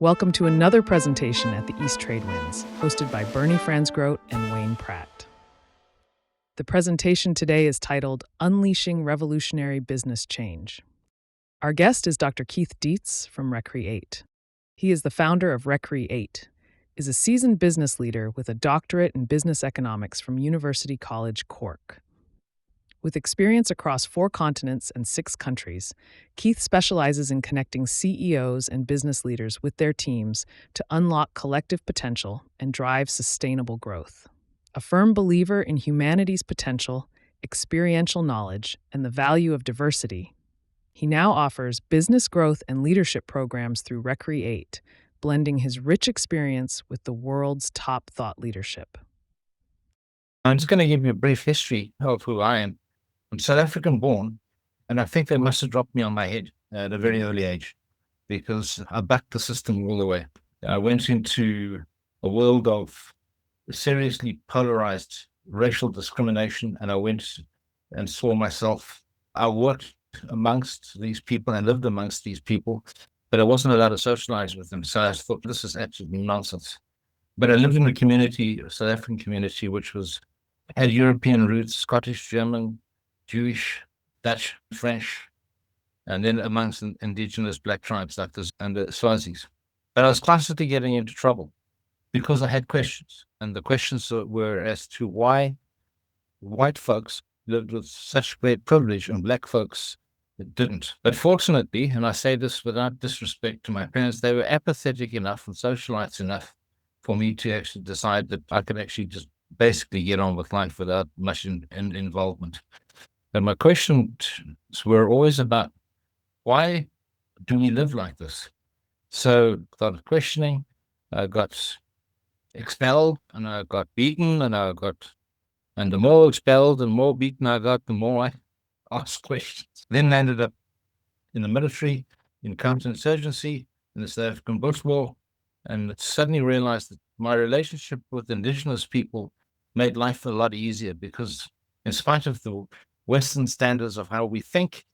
Welcome to another presentation at the East Trade Winds, hosted by Bernie Franzgrote and Wayne Pratt. The presentation today is titled Unleashing Revolutionary Business Change. Our guest is Dr. Kieth Deats from Recreate. He is the founder of Recreate, is a seasoned business leader with a doctorate in business economics from University College Cork. With experience across 4 continents and 6 countries, Kieth specializes in connecting CEOs and business leaders with their teams to unlock collective potential and drive sustainable growth. A firm believer in humanity's potential, experiential knowledge, and the value of diversity, he now offers business growth and leadership programs through Recreate, blending his rich experience with the world's top thought leadership. I'm just going to give you a brief history of who I am. I'm South African born, and I think they must have dropped me on my head at a very early age because I backed the system all the way. I went into a world of seriously polarized racial discrimination, and I went and saw myself. I worked amongst these people and lived amongst these people, but I wasn't allowed to socialize with them. So I thought, this is absolutely nonsense. But I lived in a community, a South African community, which had European roots, Scottish, German, Jewish, Dutch, French, and then amongst indigenous black tribes like this and the Swazis. But I was constantly getting into trouble because I had questions. And the questions were as to why white folks lived with such great privilege and black folks didn't. But fortunately, and I say this without disrespect to my parents, they were apathetic enough and socialites enough for me to actually decide that I could actually just basically get on with life without much involvement. And my questions were always about, why do we live like this? So I started questioning. I got expelled, and I got beaten, and the more expelled and more beaten I got, the more I asked questions. Then I ended up in the military, in counterinsurgency, in the South African Bush War, and suddenly realized that my relationship with indigenous people made life a lot easier because in spite of the Western standards of how we think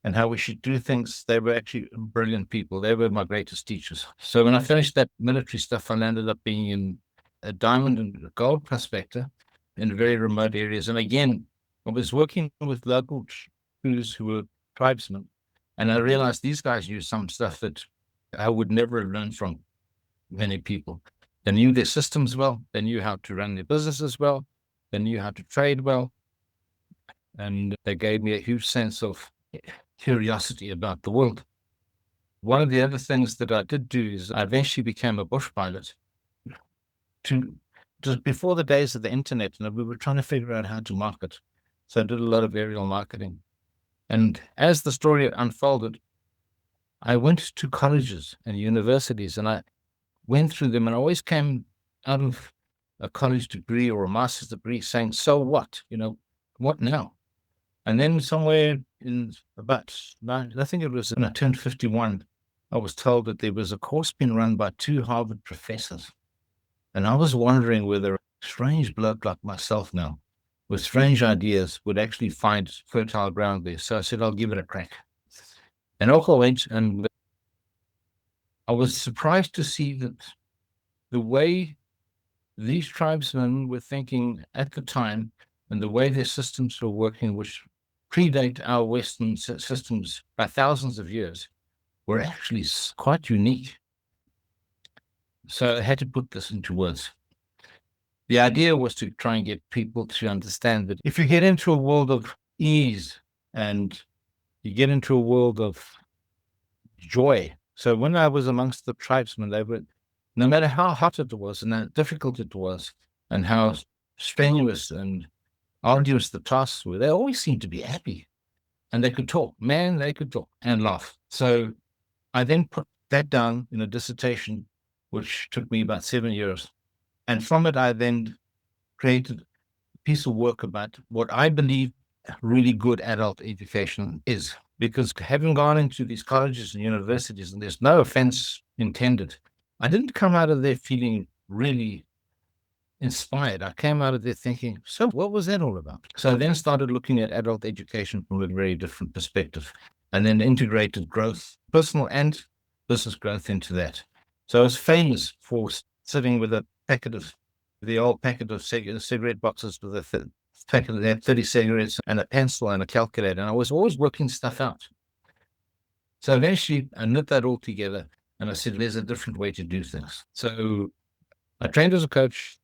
and how we should do things, they were actually brilliant people. They were my greatest teachers. So when I finished that military stuff, I ended up being in a diamond and gold prospector in very remote areas. And again, I was working with local crews who were tribesmen, and I realized these guys knew some stuff that I would never have learned from many people. They knew their systems well. They knew how to run their businesses well. They knew how to trade well. And they gave me a huge sense of curiosity about the world. One of the other things that I did do is I eventually became a bush pilot just before the days of the internet, and we were trying to figure out how to market. So I did a lot of aerial marketing. And as the story unfolded, I went to colleges and universities, and I went through them, and I always came out of a college degree or a master's degree saying, so what? What now? And then somewhere in about, I think it was when I turned 51, I was told that there was a course being run by 2 Harvard professors. And I was wondering whether a strange bloke like myself now, with strange ideas, would actually find fertile ground there. So I said, I'll give it a crack. And off I went, and I was surprised to see that the way these tribesmen were thinking at the time and the way their systems were working, which predate our Western systems by thousands of years, were actually quite unique. So I had to put this into words. The idea was to try and get people to understand that if you get into a world of ease and you get into a world of joy. So when I was amongst the tribesmen, they were, no matter how hot it was and how difficult it was and how strenuous and arduous the tasks were, they always seemed to be happy. And they could talk. Man, they could talk and laugh. So I then put that down in a dissertation, which took me about 7 years. And from it, I then created a piece of work about what I believe really good adult education is. Because having gone into these colleges and universities, and there's no offense intended, I didn't come out of there feeling really inspired. I came out of there thinking, so what was that all about? So I then started looking at adult education from a very different perspective, and then integrated growth, personal and business growth into that. So I was famous for sitting with the old packet of cigarette boxes with a packet that had 30 cigarettes and a pencil and a calculator. And I was always working stuff out. So eventually I knit that all together and I said, there's a different way to do things. So I trained as a coach,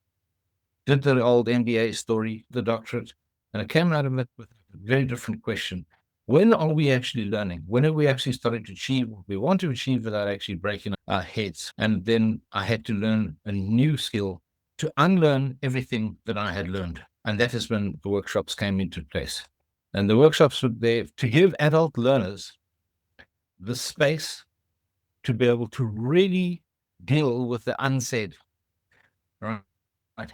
did the old MBA story, the doctorate, and I came out of it with a very different question. When are we actually learning? When are we actually starting to achieve what we want to achieve without actually breaking our heads? And then I had to learn a new skill to unlearn everything that I had learned. And that is when the workshops came into place. And the workshops were there to give adult learners the space to be able to really deal with the unsaid, right?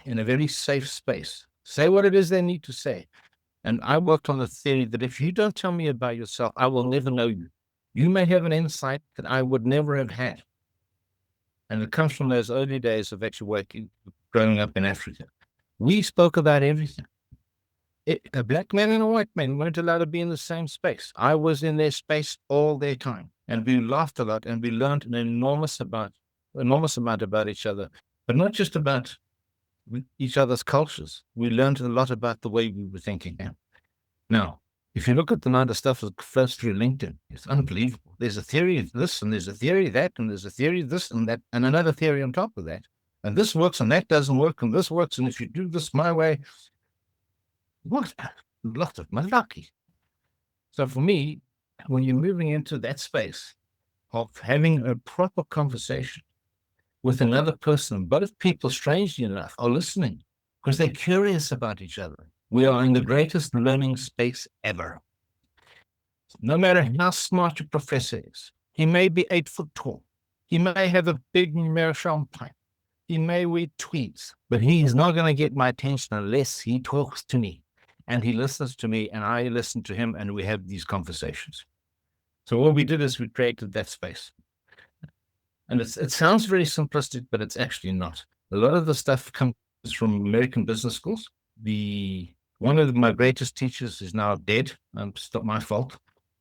In a very safe space. Say what it is they need to say. And I worked on the theory that if you don't tell me about yourself, I will never know you. You may have an insight that I would never have had. And it comes from those early days of actually growing up in Africa. We spoke about everything. A black man and a white man weren't allowed to be in the same space. I was in their space all their time. And we laughed a lot and we learned an enormous amount about each other, but not just about each other's cultures. We learned a lot about the way we were thinking. Now, if you look at the amount of stuff that flows through LinkedIn, it's unbelievable. There's a theory of this, and there's a theory of that, and there's a theory of this and that, and another theory on top of that. And this works, and that doesn't work, and this works, and if you do this my way, what a lot of malarkey. So for me, when you're moving into that space of having a proper conversation with another person, both people, strangely enough, are listening because they're curious about each other. We are in the greatest learning space ever. No matter how smart your professor is, he may be 8 foot tall. He may have a big Meerschaum pipe. He may wear tweeds, but he is not going to get my attention unless he talks to me and he listens to me and I listen to him and we have these conversations. So what we did is we created that space. And it sounds very simplistic, but it's actually not. A lot of the stuff comes from American business schools. One of my greatest teachers is now dead. It's not my fault,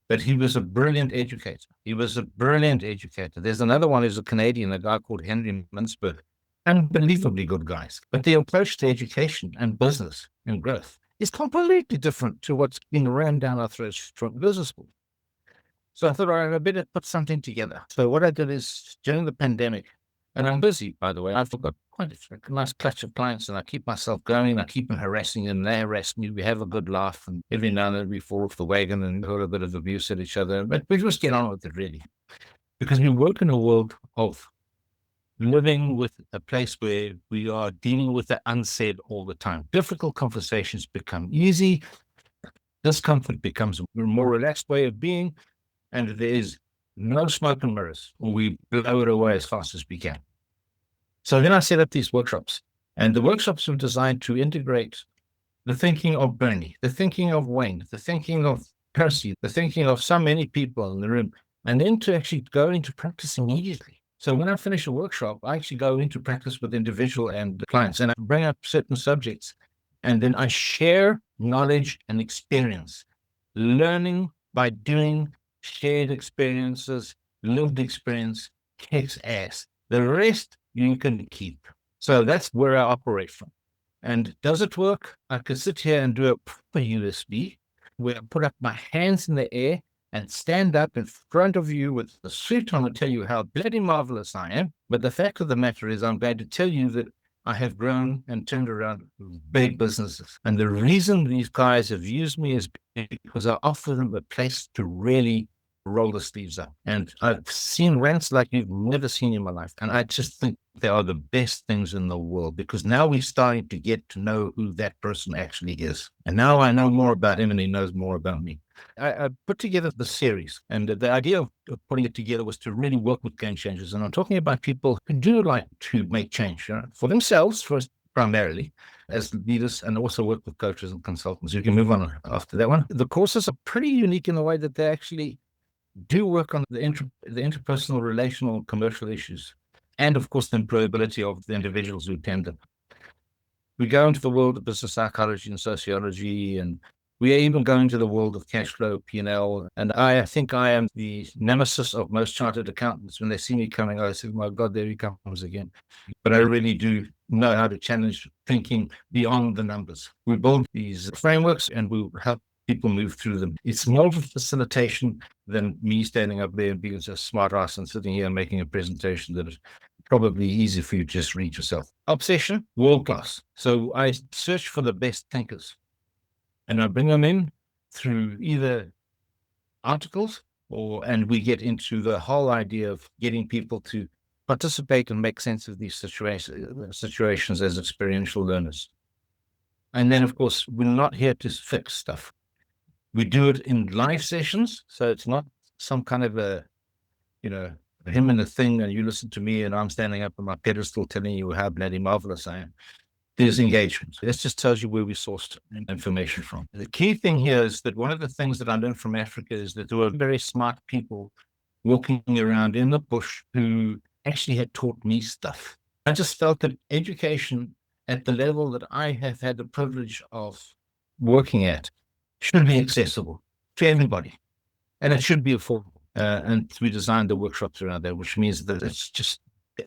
but he was a brilliant educator. There's another one who's a Canadian, a guy called Henry Mintzberg. Unbelievably good guys. But the approach to education and business and growth is completely different to what's being rammed down our throats from business school. So I thought, all right, I better put something together. So what I did is during the pandemic, and I'm busy, by the way, I've got quite a nice clutch of clients and I keep myself going. I keep them harassing them. They harass me. We have a good laugh. And every now and then we fall off the wagon and got a bit of abuse at each other. But we just get on with it, really. Because we work in a world of living with a place where we are dealing with the unsaid all the time. Difficult conversations become easy. Discomfort becomes a more relaxed way of being. And there is no smoke and mirrors, or we blow it away as fast as we can. So then I set up these workshops, and the workshops were designed to integrate the thinking of Bernie, the thinking of Wayne, the thinking of Percy, the thinking of so many people in the room, and then to actually go into practice immediately. So when I finish a workshop, I actually go into practice with individual and clients, and I bring up certain subjects, and then I share knowledge and experience, learning by doing. Shared experiences, lived experience, kicks ass. The rest you can keep. So that's where I operate from. And does it work? I could sit here and do a proper USB where I put up my hands in the air and stand up in front of you with the suit on and tell you how bloody marvelous I am. But the fact of the matter is I'm glad to tell you that I have grown and turned around big businesses. And the reason these guys have used me is because I offer them a place to really roll the sleeves up. And I've seen rants like you've never seen in my life. And I just think they are the best things in the world because now we're starting to get to know who that person actually is. And now I know more about him and he knows more about me. I put together the series, and the idea of putting it together was to really work with game changers. And I'm talking about people who do like to make change for themselves first, primarily as leaders, and also work with coaches and consultants. You can move on after that one. The courses are pretty unique in the way that they actually do work on the interpersonal, relational, commercial issues, and of course the employability of the individuals who attend them. We go into the world of business psychology and sociology and We are even going to the world of cash flow, P&L. And I think I am the nemesis of most chartered accountants. When they see me coming, I say, my God, there he comes again. But I really do know how to challenge thinking beyond the numbers. We build these frameworks and we help people move through them. It's more of a facilitation than me standing up there and being just smart ass and sitting here and making a presentation that is probably easy for you to just read yourself. Obsession, world class. So I search for the best thinkers and I bring them in through either articles and we get into the whole idea of getting people to participate and make sense of these situations as experiential learners. And then, of course, we're not here to fix stuff. We do it in live sessions. So it's not some kind of a him and a thing, and you listen to me and I'm standing up on my pedestal telling you how bloody marvelous I am. There's engagement. This just tells you where we sourced information from. The key thing here is that one of the things that I learned from Africa is that there were very smart people walking around in the bush who actually had taught me stuff. I just felt that education at the level that I have had the privilege of working at should be accessible to everybody, and it should be affordable. And we designed the workshops around that, which means that it's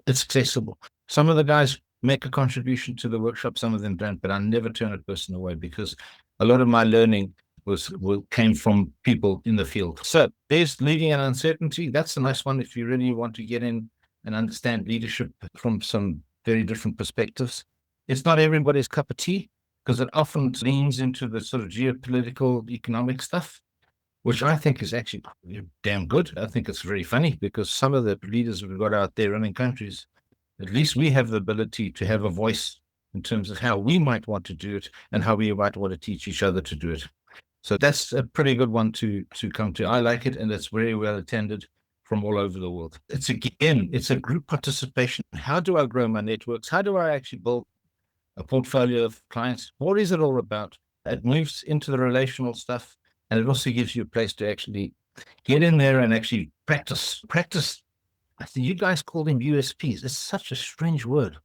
accessible. Some of the guys make a contribution to the workshop, some of them don't, but I never turn a person away because a lot of my learning came from people in the field. So there's leading and uncertainty. That's a nice one if you really want to get in and understand leadership from some very different perspectives. It's not everybody's cup of tea because it often leans into the sort of geopolitical, economic stuff, which I think is actually damn good. I think it's very funny because some of the leaders we've got out there running countries, at least we have the ability to have a voice in terms of how we might want to do it and how we might want to teach each other to do it. So that's a pretty good one to come to. I like it, and it's very well attended from all over the world. It's a group participation. How do I grow my networks? How do I actually build a portfolio of clients? What is it all about? It moves into the relational stuff, and it also gives you a place to actually get in there and actually practice. I think you guys call them USPs. It's such a strange word.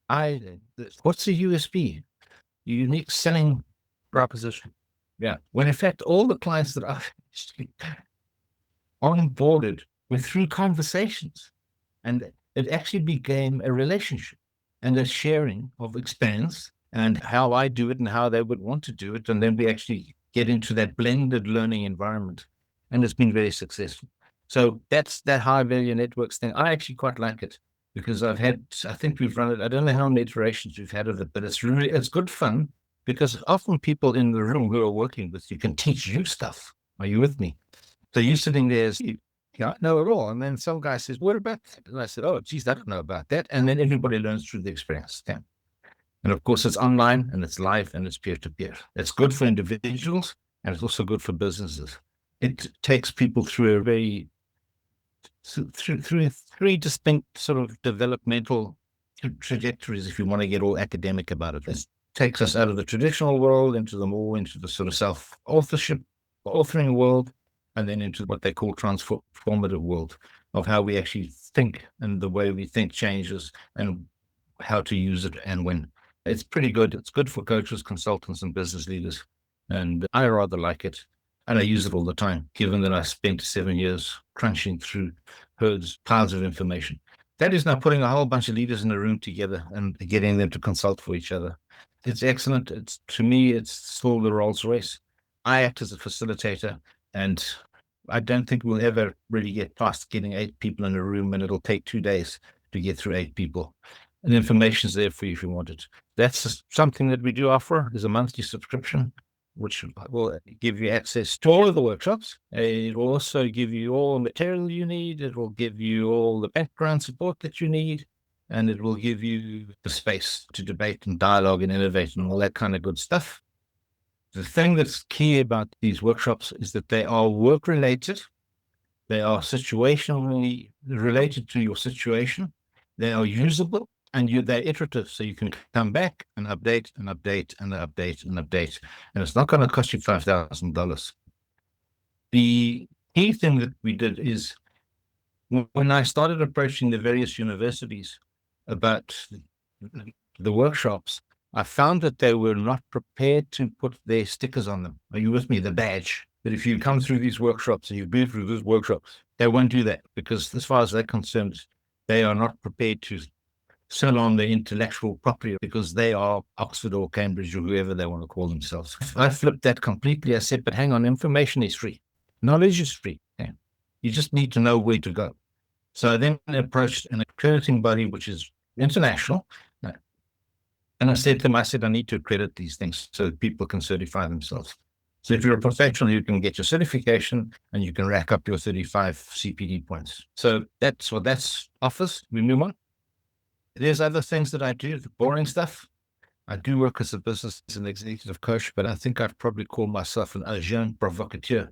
What's a USP? Unique selling proposition. Yeah. When in fact, all the clients that I've onboarded were through conversations, and it actually became a relationship and a sharing of experience and how I do it and how they would want to do it. And then we actually get into that blended learning environment, and it's been very successful. So that's that high value networks thing. I actually quite like it because I think we've run it. I don't know how many iterations we've had of it, but it's good fun because often people in the room who are working with you can teach you stuff. Are you with me? So you're sitting there as you don't know it all. And then some guy says, what about that? And I said, oh, geez, I don't know about that. And then everybody learns through the experience. Yeah. And of course, it's online and it's live and it's peer-to-peer. It's good for individuals and it's also good for businesses. It takes people through through three distinct sort of developmental trajectories, if you want to get all academic about it. It takes us out of the traditional world into the sort of authoring world, and then into what they call transformative world of how we actually think and the way we think changes and how to use it and when. It's pretty good. It's good for coaches, consultants, and business leaders. And I rather like it. And I use it all the time, given that I spent 7 years crunching through piles of information. That is now putting a whole bunch of leaders in a room together and getting them to consult for each other. It's excellent. To me, it's still the Rolls Royce. I act as a facilitator, and I don't think we'll ever really get past getting 8 people in a room, and it'll take 2 days to get through 8 people. And information's there for you if you want it. That's something that we do offer is a monthly subscription, which will give you access to all of the workshops. It will also give you all the material you need. It will give you all the background support that you need. And it will give you the space to debate and dialogue and innovate and all that kind of good stuff. The thing that's key about these workshops is that they are work-related. They are situationally related to your situation. They are usable. And they're iterative, so you can come back and update and update and update and update. And it's not going to cost you $5,000. The key thing that we did is when I started approaching the various universities about the workshops, I found that they were not prepared to put their stickers on them. Are you with me? The badge. But if you come through these workshops and you've been through these workshops, they won't do that because as far as they're concerned, they are not prepared to sell on their intellectual property because they are Oxford or Cambridge or whoever they want to call themselves. I flipped that completely. I said, but hang on, information is free. Knowledge is free. Okay? You just need to know where to go. So I then approached an accrediting body, which is international. And I said to them, I need to accredit these things so that people can certify themselves. So if you're a professional, you can get your certification and you can rack up your 35 CPD points. So that's what that offers. We move on. There's other things that I do, the boring stuff. I do work as a business and executive coach, but I think I'd probably call myself an agent provocateur.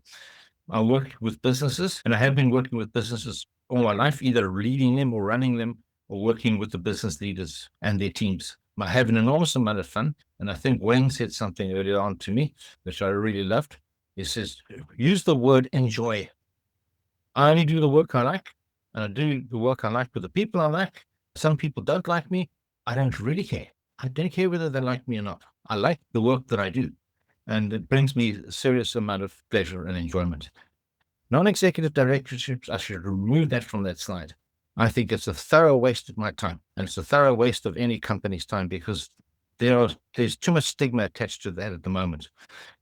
I work with businesses, and I have been working with businesses all my life, either leading them or running them or working with the business leaders and their teams. I have an enormous amount of fun, and I think Wayne said something earlier on to me, which I really loved. He says, use the word enjoy. I only do the work I like, and I do the work I like with the people I like. Some people don't like me. I don't really care. I don't care whether they like me or not. I like the work that I do, and it brings me a serious amount of pleasure and enjoyment. Non-executive directorships, I should remove that from that slide. I think it's a thorough waste of my time, and it's a thorough waste of any company's time because there's too much stigma attached to that at the moment,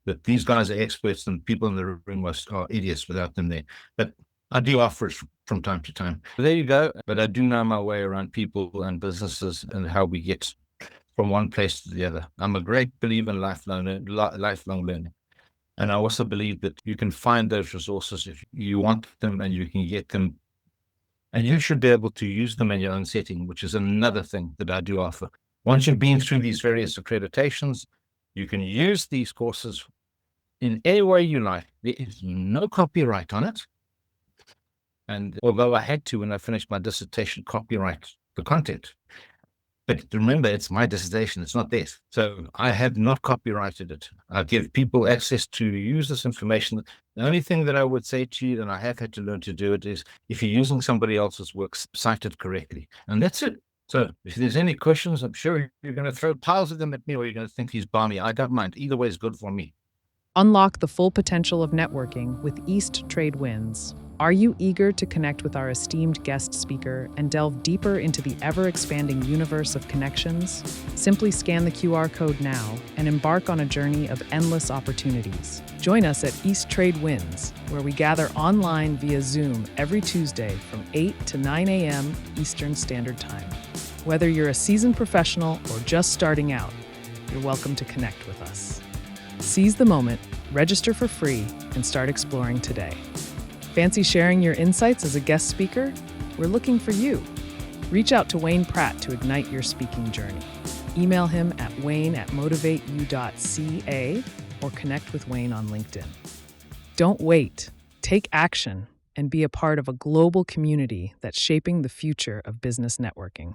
that these guys are experts and people in the room are idiots without them there. But I do offer it from time to time. There you go. But I do know my way around people and businesses and how we get from one place to the other. I'm a great believer in lifelong learning. And I also believe that you can find those resources if you want them and you can get them. And you should be able to use them in your own setting, which is another thing that I do offer. Once you've been through these various accreditations, you can use these courses in any way you like. There is no copyright on it. And although I had to, when I finished my dissertation, copyright the content. But remember, it's my dissertation, it's not theirs. So I have not copyrighted it. I give people access to use this information. The only thing that I would say to you, and I have had to learn to do it, is if you're using somebody else's work, cite it correctly. And that's it. So if there's any questions, I'm sure you're going to throw piles of them at me or you're going to think he's balmy. I don't mind. Either way is good for me. Unlock the full potential of networking with East Trade Winds. Are you eager to connect with our esteemed guest speaker and delve deeper into the ever-expanding universe of connections? Simply scan the QR code now and embark on a journey of endless opportunities. Join us at East Trade Winds, where we gather online via Zoom every Tuesday from 8 to 9 a.m. Eastern Standard Time. Whether you're a seasoned professional or just starting out, you're welcome to connect with us. Seize the moment, register for free, and start exploring today. Fancy sharing your insights as a guest speaker? We're looking for you. Reach out to Wayne Pratt to ignite your speaking journey. Email him at wayne@motivateyou.ca or connect with Wayne on LinkedIn. Don't wait. Take action and be a part of a global community that's shaping the future of business networking.